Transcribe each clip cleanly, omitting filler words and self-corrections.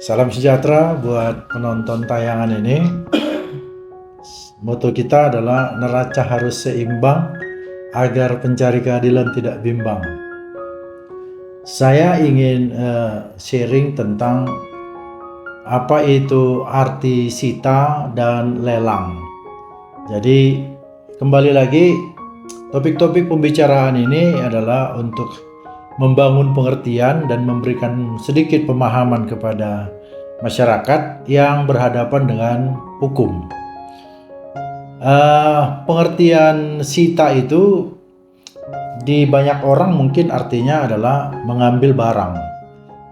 Salam sejahtera buat penonton tayangan ini. Moto kita adalah neraca harus seimbang agar pencari keadilan tidak bimbang. Saya ingin sharing tentang apa itu arti sita dan lelang. Jadi kembali lagi, topik-topik pembicaraan ini adalah untuk membangun pengertian dan memberikan sedikit pemahaman kepada masyarakat yang berhadapan dengan hukum. Pengertian sita itu di banyak orang mungkin artinya adalah mengambil barang.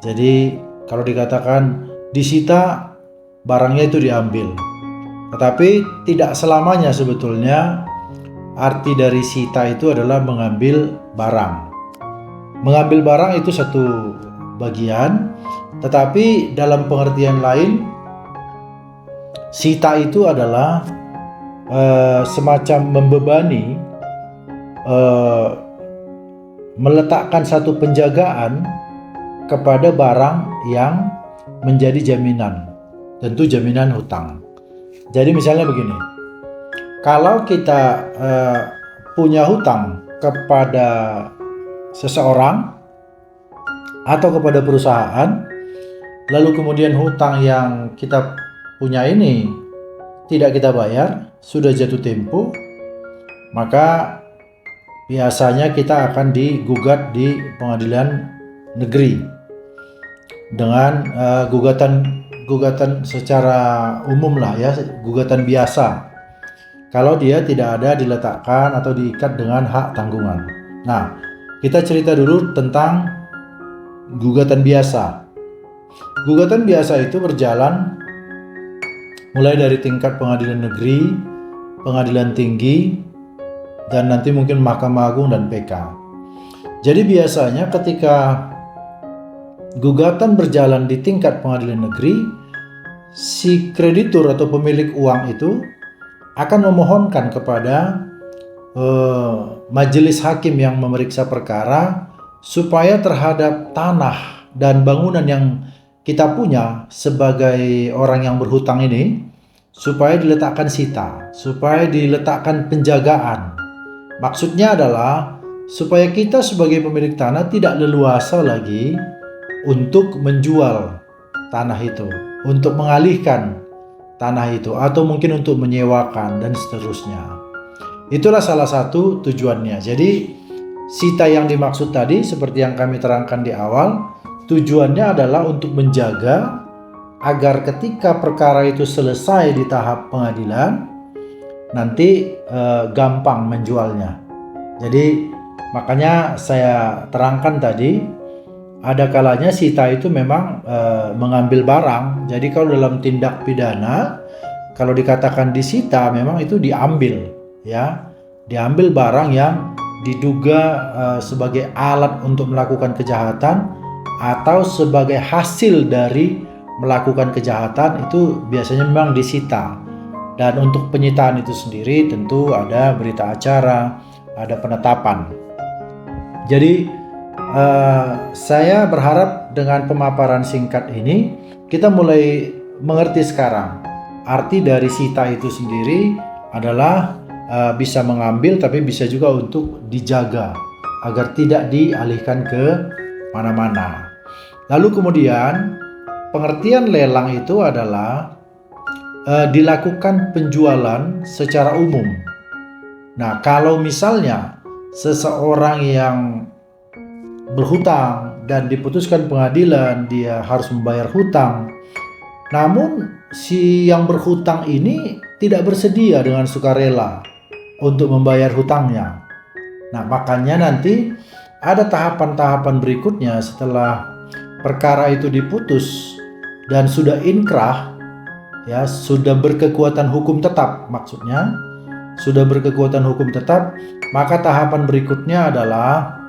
Jadi kalau dikatakan disita, barangnya itu diambil. Tetapi tidak selamanya sebetulnya arti dari sita itu adalah mengambil barang. Mengambil barang itu satu bagian, tetapi dalam pengertian lain, sita itu adalah semacam membebani, meletakkan satu penjagaan kepada barang yang menjadi jaminan, tentu jaminan hutang. Jadi misalnya begini, kalau kita punya hutang kepada seseorang atau kepada perusahaan, lalu kemudian hutang yang kita punya ini tidak kita bayar, sudah jatuh tempo, maka biasanya kita akan digugat di pengadilan negeri dengan gugatan secara umum lah ya, gugatan biasa. Kalau dia tidak ada diletakkan atau diikat dengan hak tanggungan. Nah, kita cerita dulu tentang gugatan biasa. Gugatan biasa itu berjalan mulai dari tingkat pengadilan negeri, pengadilan tinggi, dan nanti mungkin Mahkamah Agung dan PK. Jadi biasanya ketika gugatan berjalan di tingkat pengadilan negeri, si kreditur atau pemilik uang itu akan memohonkan kepada majelis hakim yang memeriksa perkara supaya terhadap tanah dan bangunan yang kita punya sebagai orang yang berhutang ini, supaya diletakkan sita, supaya diletakkan penjagaan. Maksudnya adalah supaya kita sebagai pemilik tanah tidak leluasa lagi untuk menjual tanah itu, untuk mengalihkan tanah itu, atau mungkin untuk menyewakan dan seterusnya. Itulah salah satu tujuannya. Jadi sita yang dimaksud tadi seperti yang kami terangkan di awal, tujuannya adalah untuk menjaga agar ketika perkara itu selesai di tahap pengadilan, nanti gampang menjualnya. Jadi makanya saya terangkan tadi, ada kalanya sita itu memang mengambil barang. Jadi kalau dalam tindak pidana, kalau dikatakan disita, memang itu diambil, ya, diambil barang yang diduga sebagai alat untuk melakukan kejahatan atau sebagai hasil dari melakukan kejahatan, itu biasanya memang disita. Dan untuk penyitaan itu sendiri tentu ada berita acara, ada penetapan. Jadi saya berharap dengan pemaparan singkat ini kita mulai mengerti sekarang arti dari sita itu sendiri adalah bisa mengambil, tapi bisa juga untuk dijaga agar tidak dialihkan ke mana-mana. Lalu kemudian pengertian lelang itu adalah dilakukan penjualan secara umum. Nah, kalau misalnya seseorang yang berhutang dan diputuskan pengadilan dia harus membayar hutang, namun si yang berhutang ini tidak bersedia dengan sukarela untuk membayar hutangnya. Nah, makanya nanti ada tahapan-tahapan berikutnya setelah perkara itu diputus dan sudah inkrah, ya, sudah berkekuatan hukum tetap, maksudnya sudah berkekuatan hukum tetap, maka tahapan berikutnya adalah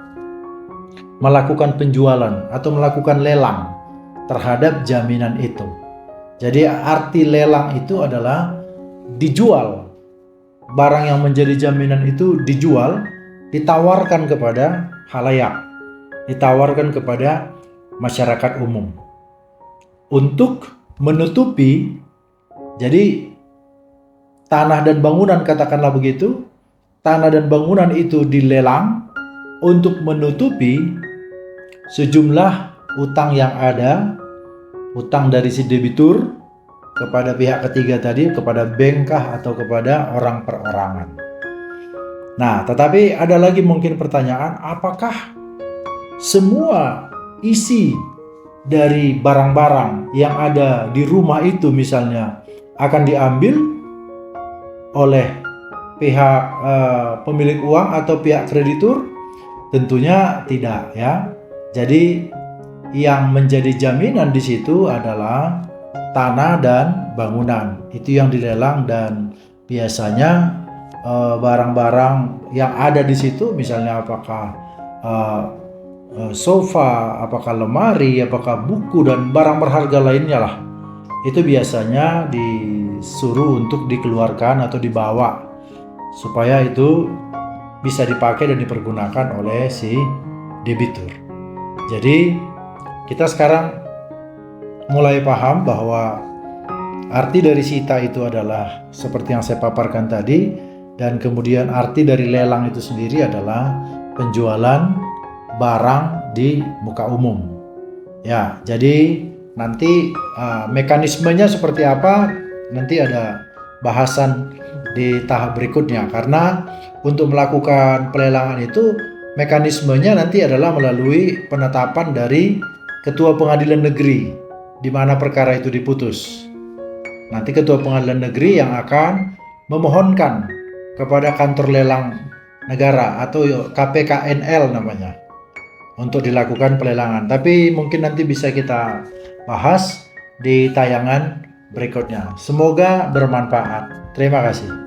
melakukan penjualan atau melakukan lelang terhadap jaminan itu. Jadi arti lelang itu adalah dijual. Barang yang menjadi jaminan itu dijual, ditawarkan kepada khalayak, ditawarkan kepada masyarakat umum. untuk menutupi. Jadi tanah dan bangunan, katakanlah begitu, tanah dan bangunan itu dilelang untuk menutupi sejumlah utang yang ada, utang dari si debitur kepada pihak ketiga tadi, kepada bank kah atau kepada orang perorangan. Nah, tetapi ada lagi mungkin pertanyaan, apakah semua isi dari barang-barang yang ada di rumah itu misalnya akan diambil oleh pihak pemilik uang atau pihak kreditur? Tentunya tidak, ya. Jadi yang menjadi jaminan di situ adalah tanah dan bangunan. Itu yang dilelang, dan biasanya barang-barang yang ada di situ, misalnya apakah sofa, apakah lemari, apakah buku, dan barang berharga lainnya lah, itu biasanya disuruh untuk dikeluarkan atau dibawa supaya itu bisa dipakai dan dipergunakan oleh si debitur. Jadi kita sekarang mulai paham bahwa arti dari sita itu adalah seperti yang saya paparkan tadi, dan kemudian arti dari lelang itu sendiri adalah penjualan barang di muka umum. Ya, jadi nanti mekanismenya seperti apa nanti ada bahasan di tahap berikutnya, karena untuk melakukan pelelangan itu mekanismenya nanti adalah melalui penetapan dari Ketua Pengadilan Negeri di mana perkara itu diputus. Nanti Ketua Pengadilan Negeri yang akan memohonkan kepada kantor lelang negara atau KPKNL namanya untuk dilakukan pelelangan. Tapi mungkin nanti bisa kita bahas di tayangan berikutnya. Semoga bermanfaat. Terima kasih.